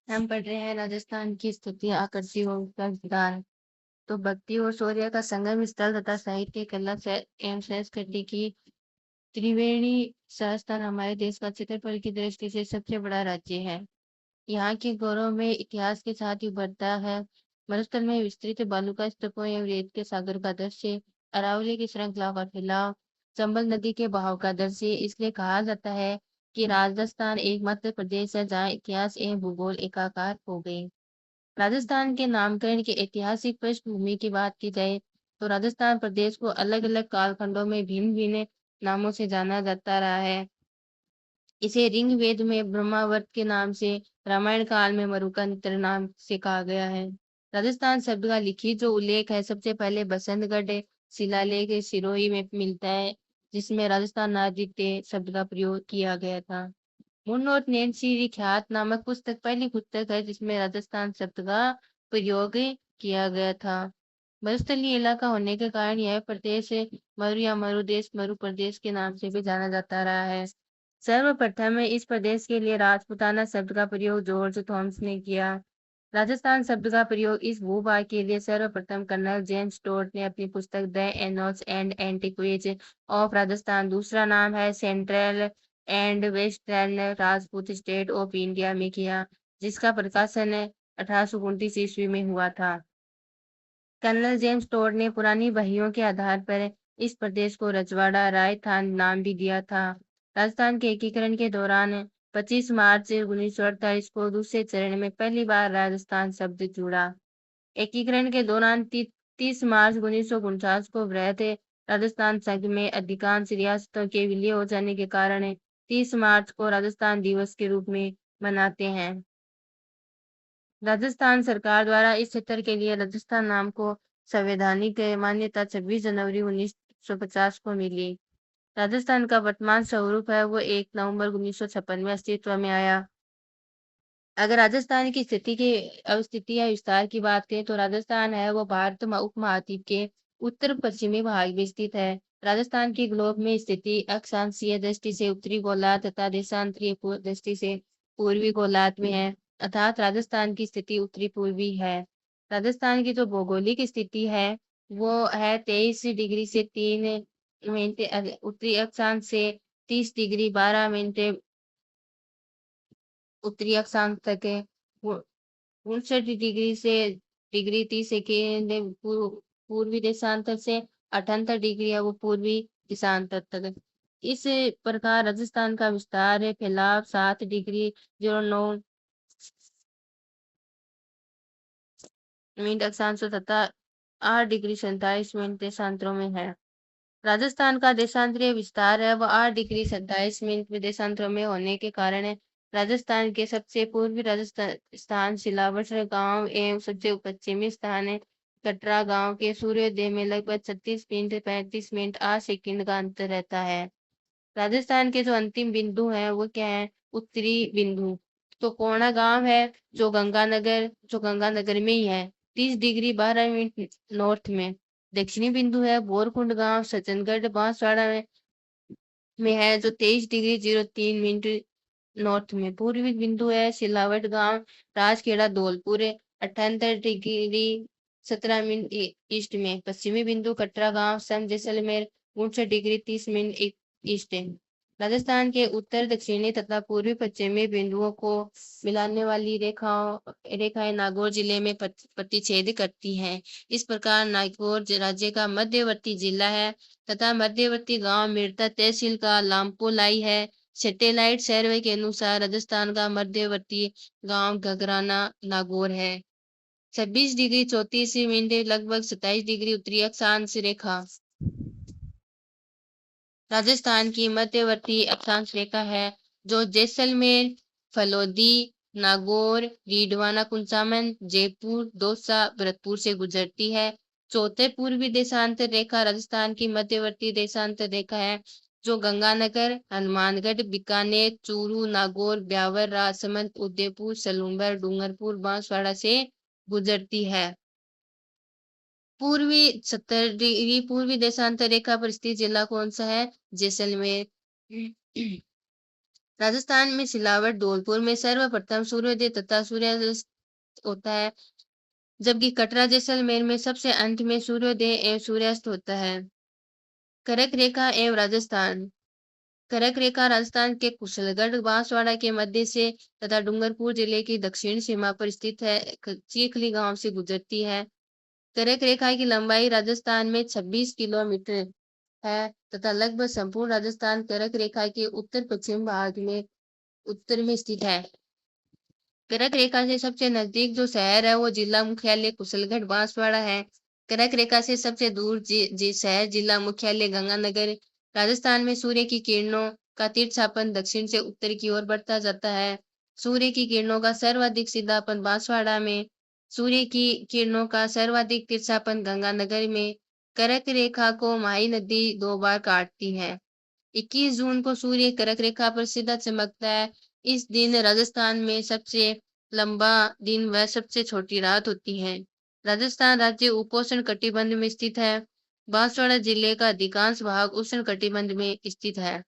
हम पढ़ रहे हैं राजस्थान की स्तुति आकृतियों का विधान। तो भक्ति और शौर्य का संगम स्थल तथा साहित्य कला से एवं संस्कृति की त्रिवेणी संस्थान हमारे देश का क्षेत्रफल की दृष्टि से सबसे बड़ा राज्य है। यहाँ के गौरव में इतिहास के साथ ही उभरता है। मरुस्थल में विस्तृत बालुका स्तूपों एवं रेत के सागर का दृश्य, अरावली की श्रृंखला का फैलाव, चंबल नदी के बहाव का दृश्य। इसलिए कहा जाता है कि राजस्थान एकमात्र प्रदेश है जहाँ इतिहास एवं भूगोल एकाकार हो गए। राजस्थान के नामकरण की ऐतिहासिक पृष्ठभूमि की बात की जाए तो राजस्थान प्रदेश को अलग अलग कालखंडों में भिन्न भिन्न नामों से जाना जाता रहा है। इसे ऋग्वेद में ब्रह्मावर्त के नाम से, रामायण काल में मरुकंत्र नाम से कहा गया है। राजस्थान शब्द का लिखित जो उल्लेख है सबसे पहले बसंतगढ़ शिलालेख सिरोही में मिलता है, जिसमें राजस्थान आदित्य शब्द का प्रयोग किया गया था। मुन्नोट नैन्सी ख्यात नामक पुस्तक पहली पुस्तक है जिसमें राजस्थान शब्द का प्रयोग किया गया था। मरुस्थलीय इलाका होने के कारण यह प्रदेश मरु या मरुदेश मरु प्रदेश के नाम से भी जाना जाता रहा है। सर्वप्रथम इस प्रदेश के लिए राजपूताना शब्द का प्रयोग जॉर्ज थॉमस ने किया। राजस्थान शब्द का प्रयोग इस भूभाग के लिए सर्वप्रथम कर्नल जेम्स टोड ने अपनी पुस्तक द एनोल्स एंड एंटिक्वीज ऑफ राजस्थान, दूसरा नाम है central and western Rajput state of India में किया, जिसका प्रकाशन 1829 ईस्वी में हुआ था। कर्नल जेम्स टोड ने पुरानी बहियों के आधार पर इस प्रदेश को रजवाड़ा रायथान नाम भी दिया था। राजस्थान के एकीकरण के दौरान 25 मार्च 1948 को दूसरे चरण में पहली बार राजस्थान शब्द जुड़ा। एकीकरण के दौरान 30 मार्च 1949 को वृहद राजस्थान संघ में अधिकांश रियासतों के विलय हो जाने के कारण 30 मार्च को राजस्थान दिवस के रूप में मनाते हैं। राजस्थान सरकार द्वारा इस क्षेत्र के लिए राजस्थान नाम को संवैधानिक मान्यता 26 जनवरी 1950 को मिली। राजस्थान का वर्तमान स्वरूप है वो 1 नवंबर 1956 में अस्तित्व में आया। अगर राजस्थान की स्थिति की अवस्थिति या विस्तार की बात करें तो राजस्थान है वो भारत उपमहाद्वीप के उत्तर पश्चिमी भाग में स्थित है। राजस्थान की ग्लोब में स्थिति अक्षांशीय दृष्टि से उत्तरी गोलार्ध तथा देशांतरीय दृष्टि से पूर्वी गोलार्ध में है, अर्थात राजस्थान की स्थिति उत्तरी पूर्वी है। राजस्थान की जो भौगोलिक स्थिति है वो है 23 डिग्री से 3 मिनट उत्तरी अक्षांश से 30 डिग्री 12 मिनट उत्तरी अक्षांश तक है। 59 डिग्री से डिग्री 30 सेकेंड पूर्वी देशांतर से 78 डिग्री है वो पूर्वी देशांतर तक है। इस प्रकार राजस्थान का विस्तार है फैलाव 7 डिग्री 09 मिनट अक्षांश तथा 8 डिग्री 47 मिनट देशांतरों में है। राजस्थान का देशांतरीय विस्तार है वह 8 डिग्री 27 मिनट देशांतरों में होने के कारण राजस्थान के सबसे पूर्वी राजस्थान सिलावट गांव एवं सबसे पश्चिमी स्थान कटरा गांव के सूर्योदय में लगभग 36 मिनट 35 मिनट 8 सेकंड का अंतर रहता है। राजस्थान के जो अंतिम बिंदु हैं वो क्या है? उत्तरी बिंदु तो कोणा गांव है जो गंगानगर में ही है, 30 डिग्री 12 मिनट नॉर्थ में। दक्षिणी बिंदु है बोरकुंड गांव सज्जनगढ़ बांसवाड़ा में है जो 23 डिग्री 03 मिनट नॉर्थ में। पूर्वी बिंदु है सिलावट गांव Rajakhera Dholpur 78 degree 17 minute east में। पश्चिमी बिंदु कटरा गांव सम जैसलमेर 59 डिग्री 30 मिनट ईस्ट है। राजस्थान के उत्तर दक्षिणी तथा पूर्वी पश्चिमी बिंदुओं को मिलाने वाली रेखाएं नागौर जिले में प्रतिच्छेद करती हैं। इस प्रकार नागौर राज्य का मध्यवर्ती जिला है तथा मध्यवर्ती गांव मिर्ता तहसील का लामपोलाई है। सैटेलाइट सर्वे के अनुसार राजस्थान का मध्यवर्ती गांव घगराना नागौर है। 26 डिग्री 34 मिनट लगभग 27 डिग्री उत्तरी अक्षांश रेखा राजस्थान की मध्यवर्ती अक्षांश रेखा है जो जैसलमेर फलौदी नागौर रीडवाना कुंचामन जयपुर दौसा भरतपुर से गुजरती है। चौथे पूर्वी देशांतर रेखा राजस्थान की मध्यवर्ती देशांतर रेखा है जो गंगानगर हनुमानगढ़ बीकानेर चूरू नागौर ब्यावर राजसमंद उदयपुर सलूंबर डूंगरपुर बांसवाड़ा से गुजरती है। पूर्वी 70 डिग्री पूर्वी देशांतर रेखा पर स्थित जिला कौन सा है? जैसलमेर। राजस्थान में सिलावट धौलपुर में सर्वप्रथम सूर्योदय तथा सूर्यास्त होता है, जबकि कटरा जैसलमेर में सबसे अंत में सूर्योदय एवं सूर्यास्त होता है। कर्क रेखा एवं राजस्थान। कर्क रेखा राजस्थान के कुशलगढ़ बांसवाड़ा के मध्य से तथा डूंगरपुर जिले की दक्षिण सीमा पर स्थित है, चीखली गांव से गुजरती है। कर्क रेखा की लंबाई राजस्थान में 26 किलोमीटर है तथा लगभग संपूर्ण राजस्थान कर्क रेखा के उत्तर पश्चिम भाग में उत्तर में स्थित है। कर्क रेखा से सबसे नजदीक जो शहर है वो जिला मुख्यालय कुशलगढ़ बांसवाड़ा है। कर्क रेखा से सबसे दूर शहर जिला मुख्यालय गंगानगर। राजस्थान में सूर्य की किरणों का तिरछापन दक्षिण से उत्तर की ओर बढ़ता जाता है। सूर्य की किरणों का सर्वाधिक सीधापन बांसवाड़ा में, सूर्य की किरणों का सर्वाधिक तिरछापन गंगानगर में। कर्क रेखा को माही नदी 2 बार काटती है। 21 जून को सूर्य कर्क रेखा पर सीधा चमकता है। इस दिन राजस्थान में सबसे लंबा दिन व सबसे छोटी रात होती है। राजस्थान राज्य उपोष्ण कटिबंध में स्थित है। बांसवाड़ा जिले का अधिकांश भाग उष्ण कटिबंध में स्थित है।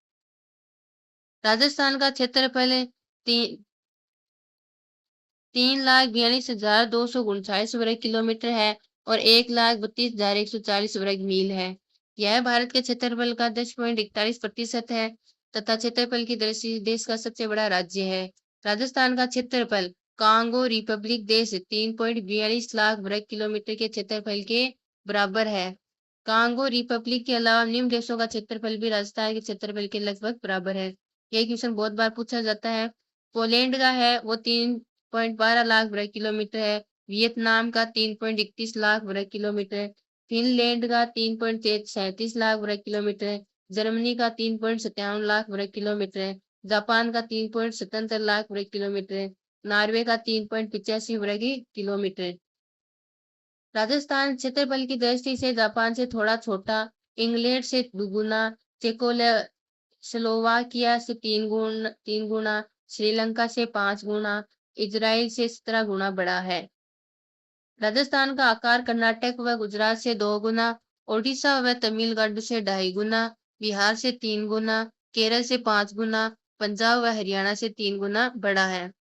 राजस्थान का क्षेत्रफल 3,42,239 वर्ग किलोमीटर है और 1,32,140 वर्ग मील है। यह भारत के क्षेत्रफल का 10.41% है तथा क्षेत्रफल की दृष्टि से देश का सबसे बड़ा राज्य है। राजस्थान का क्षेत्रफल कांगो रिपब्लिक देश 3.42 लाख वर्ग किलोमीटर के क्षेत्रफल के बराबर है। कांगो रिपब्लिक के अलावा निम्न देशों का क्षेत्रफल भी राजस्थान के क्षेत्रफल के लगभग बराबर है। यह क्वेश्चन बहुत बार पूछा जाता है। पोलैंड का है वो 3.12 लाख वर्ग किलोमीटर है। वियतनाम का 3.31 लाख वर्ग किलोमीटर, फिनलैंड का 3.37 लाख वर्ग किलोमीटर, जर्मनी का 3.57 लाख वर्ग किलोमीटर, जापान का 3.77 लाख वर्ग किलोमीटर, नॉर्वे का 3.85 वर्ग किलोमीटर। राजस्थान क्षेत्रफल की दृष्टि से जापान से थोड़ा छोटा, इंग्लैंड से दुगुना, स्लोवाकिया से 3 गुना, श्रीलंका से 5 गुना, इजराइल से 17 गुना बड़ा है। राजस्थान का आकार कर्नाटक व गुजरात से 2 गुना, ओडिशा व तमिलनाडु से 2.5 गुना, बिहार से 3 गुना, केरल से 5 गुना, पंजाब व हरियाणा से 3 गुना बड़ा है।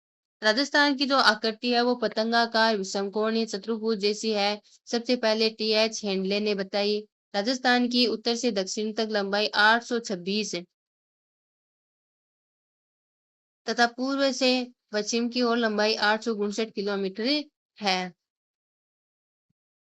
राजस्थान की जो आकृति है वो पतंगाकार विषमकोणीय चतुर्भुज जैसी है। सबसे पहले टी.एच. हेंडले ने बताई। राजस्थान की उत्तर से दक्षिण तक लंबाई 826 तथा पूर्व से पश्चिम की ओर लंबाई 859 किलोमीटर है।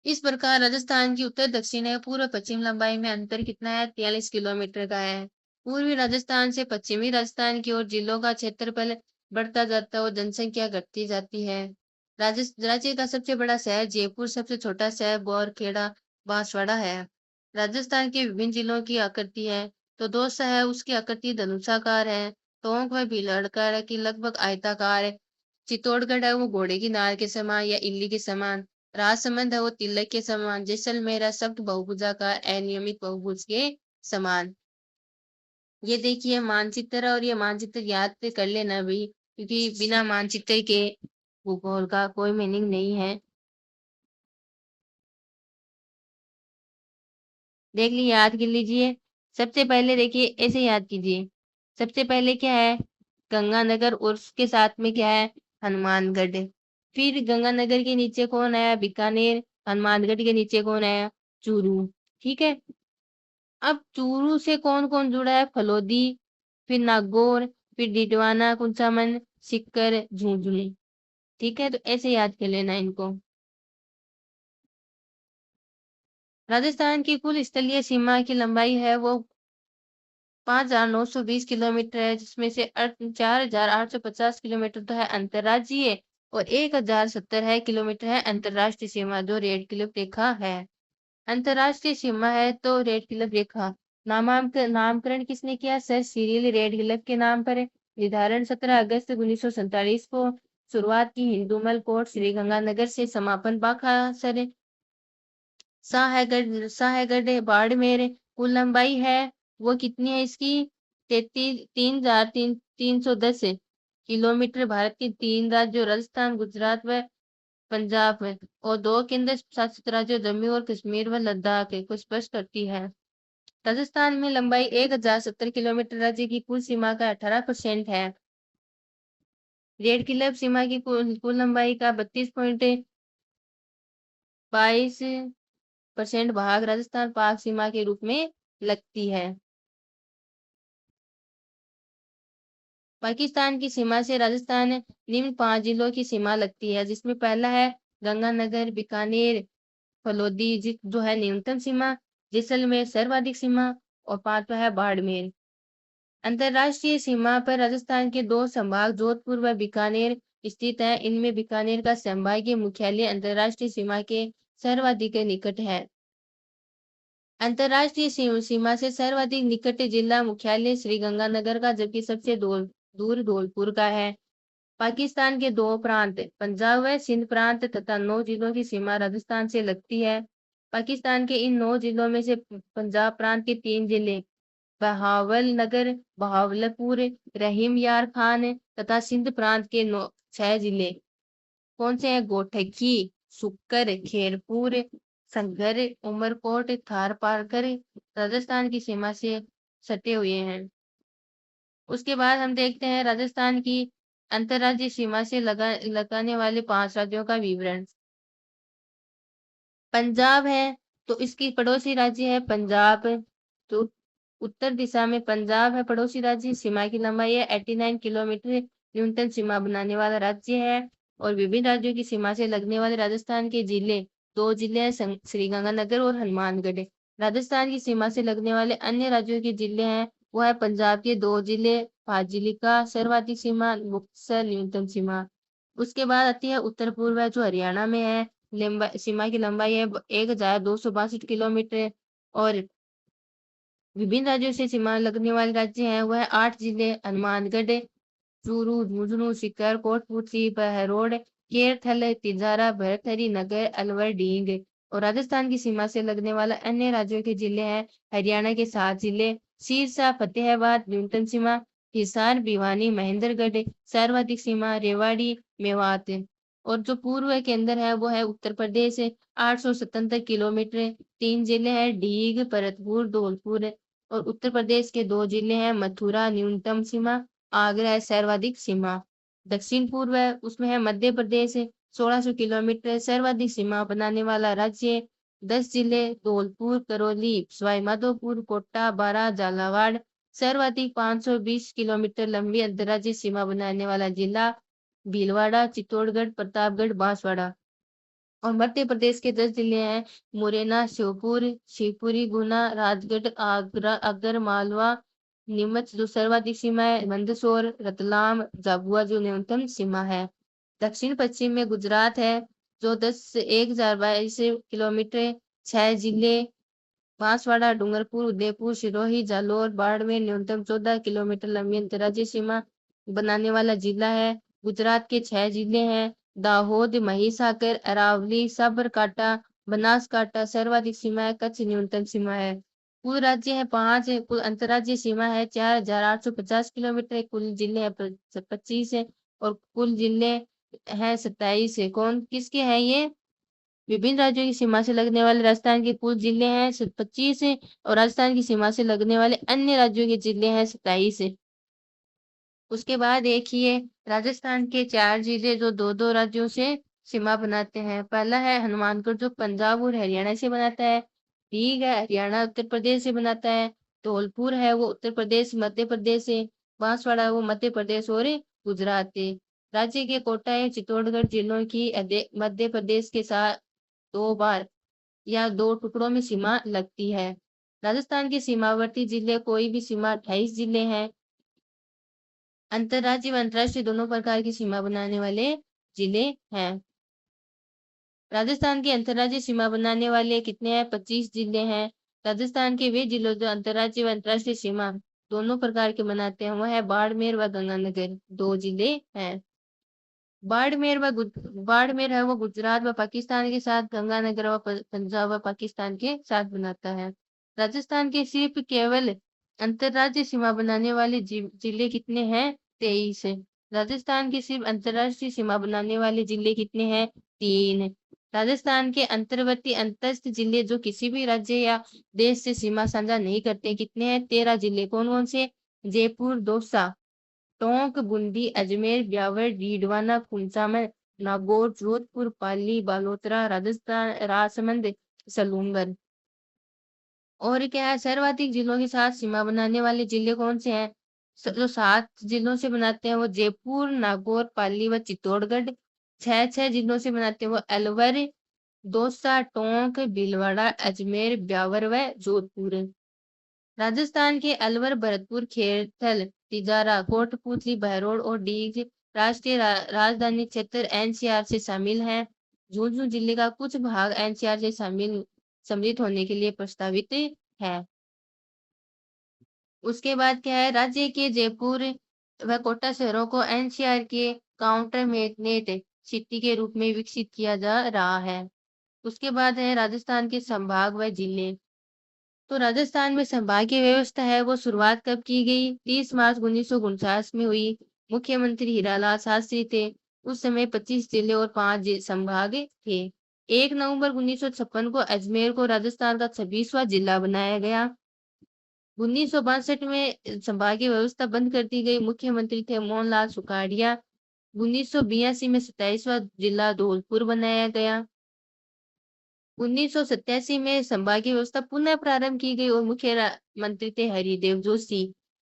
इस प्रकार राजस्थान की उत्तर दक्षिण है पूर्व पश्चिम लंबाई में अंतर कितना है? 43 किलोमीटर का है। पूर्वी राजस्थान से पश्चिमी राजस्थान की ओर जिलों का क्षेत्रफल बढ़ता जाता है और जनसंख्या घटती जाती है। राज्य का सबसे बड़ा शहर जयपुर, सबसे छोटा शहर बोरखेड़ा बांसवाड़ा है। राजस्थान के विभिन्न जिलों की आकृति है। तो दोस्त है उसकी आकृति धनुषाकार है। टोंक व भीलवाड़ा की लगभग आयताकार है। चित्तौड़गढ़ है वो घोड़े की नाल के समान या इल्ली के समान। राजसमंद है वो तिलक के समान। जैसलमेर है सख्त बहुभुजाकार अनियमित बहुभुज के समान। ये देखिए मानचित्र और ये मानचित्र याद पे कर लेना भी, क्योंकि बिना मानचित्र के भूगोल का कोई मीनिंग नहीं है। देख लीजिए, याद कर लीजिए। सबसे पहले देखिए ऐसे याद कीजिए। सबसे पहले क्या है? गंगानगर और उसके साथ में क्या है? हनुमानगढ़। फिर गंगानगर के नीचे कौन है? बीकानेर। हनुमानगढ़ के नीचे कौन है? चूरू। ठीक है। अब चूरू से कौन कौन जुड़ा है? फलोदी, फिर नागौर, फिर डिडवाना, कुंचामन, सिक्कर, झुंझुनू। ठीक है, तो ऐसे याद कर लेना इनको। राजस्थान की कुल स्थलीय सीमा की लंबाई है वो 5,920 किलोमीटर है, जिसमें से 4,850 किलोमीटर तो है अंतर्राज्यीय और 1,070 है किलोमीटर है अंतर्राष्ट्रीय सीमा, जो रेड क्लिफ रेखा है। अंतर्राष्ट्रीय सीमा है तो रेड क्लिफ रेखा। नामकरण किसने किया? सर सिरिल रेडक्लिफ के नाम पर है। निर्धारण 17 अगस्त 1947 को। शुरुआत की हिंदूमल कोट श्री गंगानगर से, समापन बाखासर साहेगढ़ बाड़मेर। कुल लंबाई है वो कितनी है इसकी? 3,310 किलोमीटर। भारत के 3 राज्यों राजस्थान, गुजरात व पंजाब है और 2 केंद्र शासित राज्यों जम्मू और कश्मीर व लद्दाख को स्पष्ट करती है। राजस्थान में लंबाई 1070 किलोमीटर, राज्य की कुल सीमा का 18% है। रेड क्लिफ सीमा की कुल लंबाई का 32.22% भाग राजस्थान पाक सीमा के रूप में लगती है। पाकिस्तान की सीमा से राजस्थान निम्न 5 जिलों की सीमा लगती है, जिसमें पहला है गंगानगर, बीकानेर, फलोदी जो है न्यूनतम सीमा, जैसलमेर सर्वाधिक सीमा और पांचवा है बाड़मेर। अंतर्राष्ट्रीय सीमा पर राजस्थान के 2 संभाग जोधपुर व बीकानेर स्थित हैं। इनमें बीकानेर का संभागीय मुख्यालय अंतर्राष्ट्रीय सीमा के सर्वाधिक निकट है। अंतर्राष्ट्रीय सीमा से सर्वाधिक निकट जिला मुख्यालय श्रीगंगानगर का, जबकि सबसे दूर धौलपुर का है। पाकिस्तान के 2 प्रांत पंजाब व सिंध प्रांत तथा 9 जिलों की सीमा राजस्थान से लगती है। पाकिस्तान के इन 9 जिलों में से पंजाब प्रांत के 3 जिले बहावलनगर, बहावलपुर, रहीम यार खान तथा सिंध प्रांत के 6 जिले कौन से हैं? गोठकी, सुक्कर, खेरपुर, संगर, उमरकोट, थार पारकर राजस्थान की सीमा से सटे हुए हैं। उसके बाद हम देखते हैं राजस्थान की अंतर्राज्यीय सीमा से लगाने वाले 5 राज्यों का विवरण। पंजाब है तो इसकी पड़ोसी राज्य है पंजाब, तो उत्तर दिशा में पंजाब है पड़ोसी राज्य। सीमा की लंबाई है 89 किलोमीटर, न्यूनतम सीमा बनाने वाला राज्य है। और विभिन्न राज्यों की सीमा से लगने वाले राजस्थान के जिले 2 जिले हैं, श्रीगंगानगर और हनुमानगढ़। राजस्थान की सीमा से लगने वाले अन्य राज्यों के जिले हैं, वो है पंजाब के 2 जिले, फाजिलिका सर्वाधिक सीमा, मुक्तसर न्यूनतम सीमा। उसके बाद आती है उत्तर पूर्व जो हरियाणा में है, सीमा की लंबाई है 1262 किलोमीटर। और विभिन्न राज्यों से सीमा लगने वाले राज्य हैं, वह 8 जिले, हनुमानगढ़, चूरू, झुंझुनू, सीकर, कोटपुतली, बहरोड, केरथल, तिजारा, भरथरी, नगर, अलवर, डींग। और राजस्थान की सीमा से लगने वाला अन्य राज्यों के जिले हैं, हरियाणा के 7 जिले, सिरसा, फतेहाबाद न्यूनतम सीमा, हिसार, भिवानी, महेंद्रगढ़ सर्वाधिक सीमा, रेवाड़ी, मेवात। और जो पूर्व के अंदर है वो है उत्तर प्रदेश, 877 किलोमीटर, 3 जिले हैं, डीग, भरतपुर, धौलपुर। और उत्तर प्रदेश के 2 जिले हैं, मथुरा न्यूनतम सीमा, आगरा है सर्वाधिक सीमा। दक्षिण पूर्व है उसमें है मध्य प्रदेश, 1600 किलोमीटर सर्वाधिक सीमा बनाने वाला राज्य, 10 जिले, धौलपुर, करौली, सवाई माधोपुर, कोटा, बारां, झालावाड़ सर्वाधिक 520 किलोमीटर लंबी अंतर्राज्यीय सीमा बनाने वाला जिला, भीलवाड़ा, चित्तौड़गढ़, प्रतापगढ़, बांसवाड़ा। और मध्य प्रदेश के 10 जिले हैं, मुरैना, श्योपुर, शिवपुरी, गुना, राजगढ़, आगरा, अगर मालवा, नीमच जो सर्वाधिक सीमा है, मंदसौर, रतलाम, झाबुआ जो न्यूनतम सीमा है। दक्षिण पश्चिम में गुजरात है जो 1022 किलोमीटर, 6 जिले, बांसवाड़ा, डूंगरपुर, उदयपुर, सिरोही, जालौर, बाड़मेर न्यूनतम 14 किलोमीटर लंबी अंतर्राज्यीय सीमा बनाने वाला जिला है। गुजरात के 6 जिले हैं, दाहोद, महिसागर, अरावली, साबरकांठा, बनासकांठा सर्वाधिक सीमा है, कच्छ न्यूनतम सीमा है। कुल राज्य है 5, कुल अंतर्राज्यीय सीमा है 4850 किलोमीटर, कुल जिले है 25 है। और कुल जिले हैं 27 है। कौन किसके हैं ये? विभिन्न राज्यों की सीमा से लगने वाले राजस्थान के कुल जिले हैं 25 है, और राजस्थान की सीमा से लगने वाले अन्य राज्यों के जिले हैं 27 है। उसके बाद देखिए राजस्थान के 4 जिले जो 2-2 राज्यों से सीमा बनाते हैं। पहला है हनुमानगढ़ जो पंजाब और हरियाणा से बनाता है, ठीक है, हरियाणा उत्तर प्रदेश से बनाता है। धौलपुर है वो उत्तर प्रदेश मध्य प्रदेश से, बांसवाड़ा वो मध्य प्रदेश और गुजरात है। राज्य के कोटा है चित्तौड़गढ़ जिलों की मध्य प्रदेश के साथ 2 बार या 2 टुकड़ों में सीमा लगती है। राजस्थान के सीमावर्ती जिले कोई भी सीमा 28 जिले हैं। अंतर्राज्यीय व अंतर्राष्ट्रीय दोनों प्रकार की सीमा बनाने वाले जिले हैं। राजस्थान की अंतर्राज्यीय सीमा बनाने वाले कितने हैं? 25 जिले हैं। राजस्थान के वे जिले जो अंतर्राज्यीय व अंतर्राष्ट्रीय सीमा दोनों प्रकार के बनाते हैं वह है बाड़मेर व गंगानगर, 2 जिले हैं। बाड़मेर है वो गुजरात व पाकिस्तान के साथ, गंगानगर व पंजाब व पाकिस्तान के साथ बनाता है। राजस्थान के सिर्फ केवल अंतर्राज्यीय सीमा बनाने वाले जिले कितने हैं? 23 है। राजस्थान के सिर्फ अंतर्राष्ट्रीय सीमा बनाने वाले जिले कितने हैं? 3। राजस्थान के अंतर्वर्ती अंतस्थ जिले जो किसी भी राज्य या देश से सीमा साझा नहीं करते कितने हैं? 13 जिले। कौन कौन से? जयपुर, दौसा, टोंक, बूंदी, अजमेर, ब्यावर, डीडवाना, कुंचामन, नागौर, जोधपुर, पाली, बालोतरा, राजस्थान, राजसमंद, सलूंगर। और क्या है? सर्वाधिक जिलों के साथ सीमा बनाने वाले जिले कौन से हैं? जो 7 जिलों से बनाते हैं वो जयपुर, नागौर, पाली व चित्तौड़गढ़। 6 जिलों से बनाते हैं वो अलवर, दौसा, टोंक, भीलवाड़ा, अजमेर, ब्यावर व जोधपुर। राजस्थान के अलवर, भरतपुर, खेरथल, तिजारा, कोटपूतली, बहरोड और डीग राष्ट्रीय राजधानी क्षेत्र एनसीआर से शामिल हैं। झुंझुनू जिले का कुछ भाग एनसीआर से सम्मिलित होने के लिए प्रस्तावित है। उसके बाद क्या है? राज्य के जयपुर व कोटा शहरों को एनसीआर के काउंटरमेट सिटी के रूप में विकसित किया जा रहा है। उसके बाद है राजस्थान के संभाग व जिले। तो राजस्थान में संभागीय व्यवस्था है वो शुरुआत कब की गई? 30 मार्च 1949 में हुई। मुख्यमंत्री हीरालाल शास्त्री थे। उस समय 25 जिले और 5 संभाग थे। 1 नवंबर 1956 को अजमेर को राजस्थान का 26वां जिला बनाया गया। 1962 में संभागीय व्यवस्था बंद कर दी गई। मुख्यमंत्री थे मोहनलाल सुखाड़िया। 1982 में 27वां जिला धौलपुर बनाया गया। 1987 में संभागीय व्यवस्था पुनः प्रारंभ की गई और मुख्यमंत्री थे हरिदेव जोशी।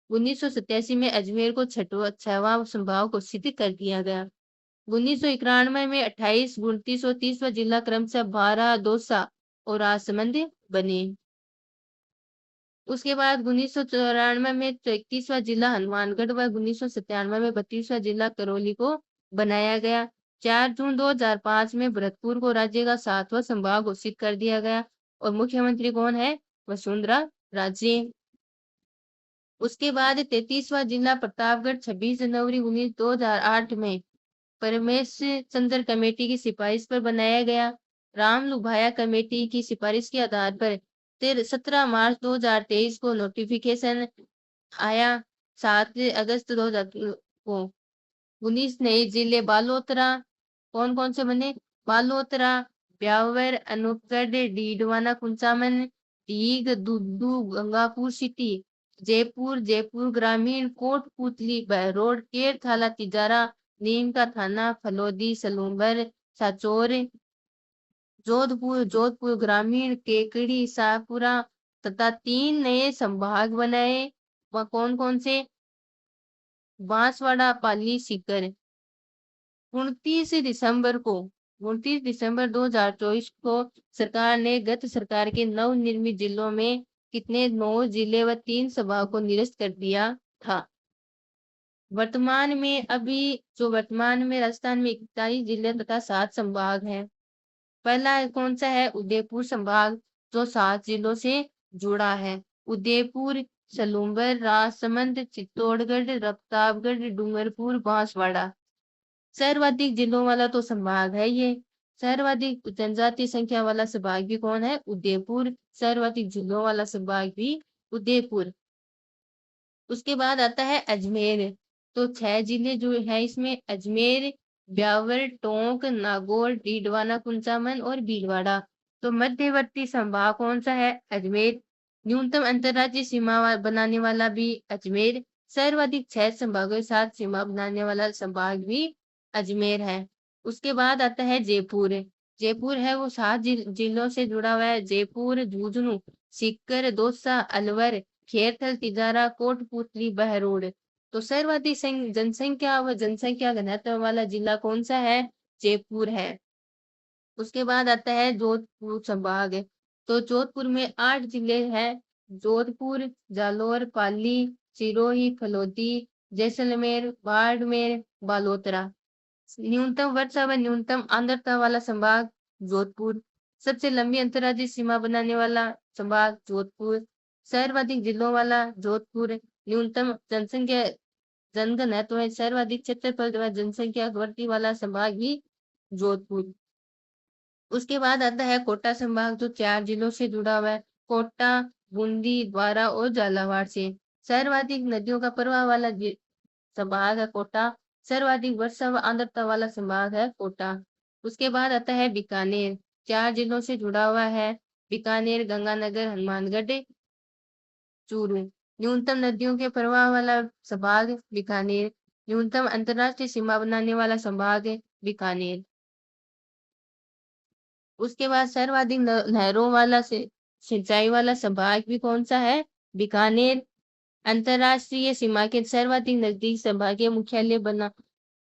1987 में अजमेर को छठवां संभाग घोषित कर दिया गया। 1991 में 28, 29 और 30वां जिला क्रमशः बारां, दौसा और राजसमंद बने। उसके बाद 1994 में 31वां जिला हनुमानगढ़ व 1997 में 32वां जिला करौली को बनाया गया। 4 जून 2005 में भरतपुर को राज्य का 7वां संभाग घोषित कर दिया गया और मुख्यमंत्री कौन है? वसुंधरा राजे। उसके बाद 33वां जिला प्रतापगढ़ 26 जनवरी 2008 में परमेश चंद्र कमेटी की सिफारिश पर बनाया गया। राम लुभाया कमेटी की सिफारिश के आधार पर 17 मार्च 2023 को नोटिफिकेशन आया। 7 अगस्त 2000 को 19 नए जिले बालोतरा। कौन कौन से बने? बालोतरा, ब्यावर, अनूपगढ़, डीडवाना, कुंचामन, डीग, दुद्दू, गंगापुर सिटी, जयपुर, जयपुर ग्रामीण, कोटपूतली, बहरोड, केरथाला, तिजारा, नीम का थाना, फलोदी, सलूंबर, साचौर, जोधपुर, जोधपुर ग्रामीण, केकड़ी, शाहपुरा तथा 3 नए संभाग बनाए। वह कौन कौन से? बांसवाड़ा, पाली, सीकर। 29 दिसंबर को 29 दिसंबर 2024 को सरकार ने गत सरकार के नवनिर्मित जिलों में कितने 9 जिले व 3 संभाग को निरस्त कर दिया था। वर्तमान में राजस्थान में 41 जिले तथा 7 संभाग हैं। पहला कौन सा है? उदयपुर संभाग जो 7 जिलों से जुड़ा है। उदयपुर, सलूंबर, राजसमंद, चित्तौड़गढ़, प्रतापगढ़, डूंगरपुर, बांसवाड़ा। सर्वाधिक जिलों वाला तो संभाग है ये। सर्वाधिक जनजाति संख्या वाला संभाग भी कौन है? उदयपुर। सर्वाधिक जिलों वाला संभाग भी उदयपुर। उसके बाद आता है अजमेर। तो 6 जिले जो है इसमें अजमेर, ब्यावर, टोंक, नागौर, डीडवाना, कुंचामन और भीलवाड़ा। तो मध्यवर्ती संभाग कौन सा है? अजमेर। न्यूनतम अंतर्राज्यीय सीमा बनाने वाला भी अजमेर। सर्वाधिक 6 संभागों के साथ सीमा बनाने वाला संभाग भी अजमेर है। उसके बाद आता है जयपुर। जयपुर है वो 7 जिलों से जुड़ा हुआ है। जयपुर, झुंझुनू, सीकर, दौसा, अलवर, खेरथल, तिजारा, कोटपूतली, बहरोड। तो सर्वाधिक जनसंख्या व जनसंख्या घनत्व वाला जिला कौन सा है? जयपुर है। उसके बाद आता है जोधपुर संभाग। तो जोधपुर में 8 जिले हैं। जोधपुर, जालोर, पाली, सिरोही, फलोदी, जैसलमेर, बाड़मेर, बालोतरा। न्यूनतम वर्षा व न्यूनतम आर्द्रता वाला संभाग जोधपुर। सबसे लंबी अंतर्राज्यीय सीमा बनाने वाला संभाग जोधपुर। सर्वाधिक जिलों वाला जोधपुर। न्यूनतम जनसंख्या जनघनत्व है सर्वाधिक क्षेत्रफल व जनसंख्या बढ़ती वाला संभाग भी जोधपुर। उसके बाद आता है कोटा संभाग जो 4 जिलों से जुड़ा हुआ है। कोटा, बूंदी, द्वारा और झालावाड़ से। सर्वाधिक नदियों का प्रवाह वाला संभाग है कोटा। सर्वाधिक वर्षा व आर्द्रता वाला संभाग है कोटा। उसके बाद आता है बीकानेर, 4 जिलों से जुड़ा हुआ है। बीकानेर, गंगानगर, हनुमानगढ़, चूरू। न्यूनतम नदियों के प्रवाह वाला संभाग बीकानेर। न्यूनतम अंतर्राष्ट्रीय सीमा बनाने वाला संभाग बीकानेर। उसके बाद सर्वाधिक नहरों वाला सिंचाई वाला संभाग भी कौन सा है? बीकानेर। अंतर्राष्ट्रीय सीमा के सर्वाधिक नजदीक संभागीय मुख्यालय बना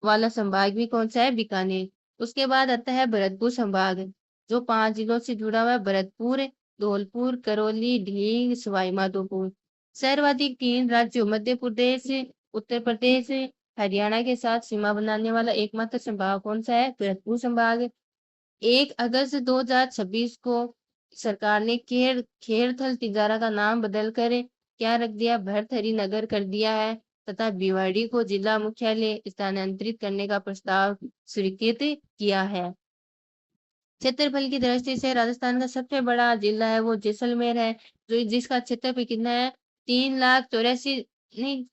वाला संभाग भी कौन सा है? बीकानेर। उसके बाद आता है भरतपुर संभाग, जो 5 जिलों से जुड़ा हुआ है। भरतपुर, धौलपुर, करौली, ढींग, सवाई माधोपुर। सर्वाधिक 3 राज्यों मध्य प्रदेश, उत्तर प्रदेश, हरियाणा के साथ सीमा बनाने वाला एकमात्र संभाग कौन सा है? भरतपुर संभाग। 1 अगस्त 2026 को सरकार ने खेड़थल तिजारा का नाम बदलकर क्या रख दिया? भर्तहरि नगर कर दिया है, तथा भिवाड़ी को जिला मुख्यालय स्थानांतरित करने का प्रस्ताव स्वीकृत किया है। क्षेत्रफल की दृष्टि से राजस्थान का सबसे बड़ा जिला है वो जैसलमेर है, जो जिसका क्षेत्रफल कितना है? 3,84,000 नहीं,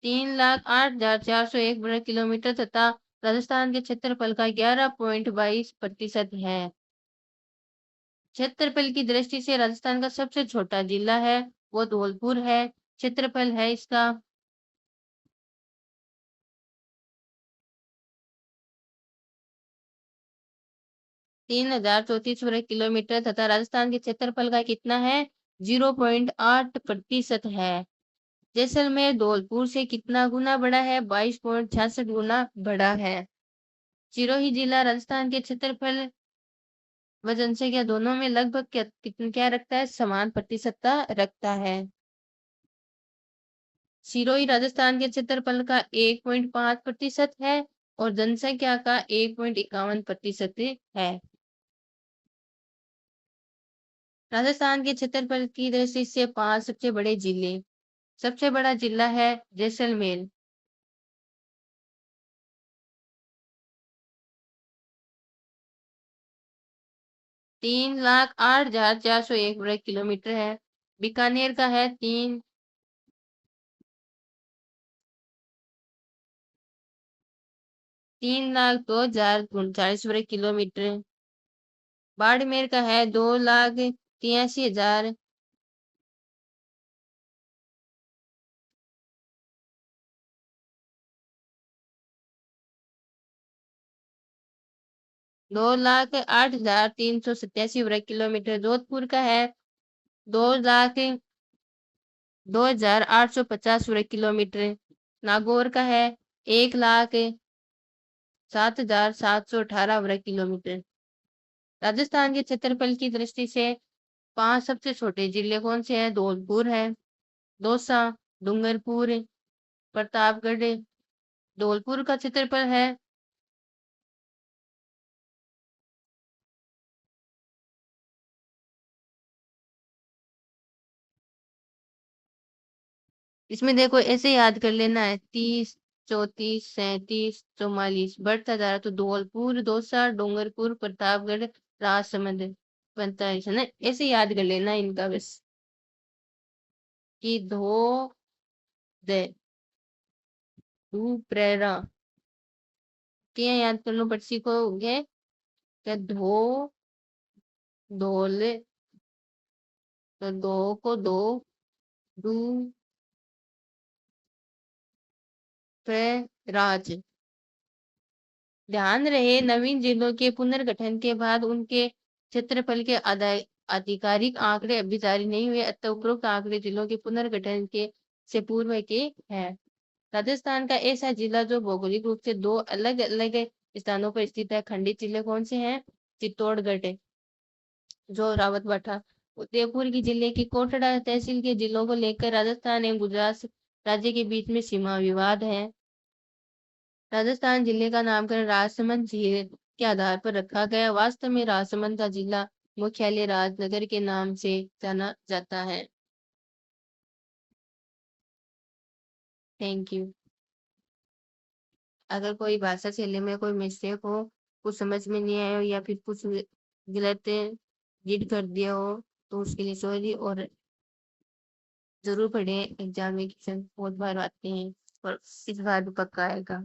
3,08,401 वर्ग किलोमीटर तथा राजस्थान के क्षेत्रफल का 11.22% है। क्षेत्रफल की दृष्टि से राजस्थान का सबसे छोटा जिला है वो धौलपुर है। क्षेत्रफल है इसका 3,034 वर्ग किलोमीटर तथा राजस्थान के क्षेत्रफल का कितना है? 0.8% है। जैसलमेर धौलपुर से कितना गुना बड़ा है? 22.66 गुना बड़ा है। सिरोही जिला राजस्थान के क्षेत्रफल व जनसंख्या दोनों में लगभग क्या रखता है? समान प्रतिशतता रखता है। सिरोही राजस्थान के क्षेत्रफल का 1.5% है और जनसंख्या का 1.51% है। राजस्थान के क्षेत्रफल की दृष्टि से 5 सबसे बड़े जिले। सबसे बड़ा जिला है जैसलमेर, 3,08,401 वर्ग किलोमीटर है। बीकानेर का है 3,02,039 वर्ग किलोमीटर। बाड़मेर का है 2,83,000। दो लाख 8,387 वर्ग किलोमीटर। जोधपुर का है 2,02,850 वर्ग किलोमीटर। नागौर का है 1,07,718 वर्ग किलोमीटर। राजस्थान के क्षेत्रफल की दृष्टि से 5 सबसे छोटे जिले कौन से हैं? धौलपुर है, दौसा, डूंगरपुर, प्रतापगढ़। धौलपुर का क्षेत्रफल है इसमें देखो ऐसे याद कर लेना है, 30, 34, 37, 44 बढ़ता जा रहा, तो धौलपुर, दौसा, डूंगरपुर, प्रतापगढ़, राजसमंद, 45 है ना। ऐसे याद कर लेना इनका बस, कि दे दू प्रेरा क्या याद कर लो पड़सी को गए, क्या धोले, तो दो को दो, दू राज। ध्यान रहे, नवीन जिलों के पुनर्गठन के बाद उनके क्षेत्रफल के आधिकारिक आंकड़े अभी जारी नहीं हुए, अतः उपरोक्त आंकड़े जिलों के पुनर्गठन के से पूर्व के हैं। राजस्थान का ऐसा जिला जो भौगोलिक रूप से 2 अलग अलग स्थानों पर स्थित है। खंडित जिले कौन से हैं? चित्तौड़गढ़, जो रावत बाठा। उदयपुर की जिले की कोटड़ा तहसील के जिलों को लेकर राजस्थान एवं गुजरात राज्य के बीच में सीमा विवाद है। राजस्थान जिले का नामकरण राजसमंद झील के आधार पर रखा गया। वास्तव में राजसमंद का जिला मुख्यालय राजनगर के नाम से जाना जाता है। Thank you. अगर कोई भाषा शैली में कोई मिस्टेक हो, कुछ समझ में नहीं आया हो या फिर कुछ गलत रीड कर दिया हो, तो उसके लिए सॉरी। और जरूर पढ़ें, एग्जामिनेशन बहुत बार आते हैं और इस बार भी पक्का आएगा।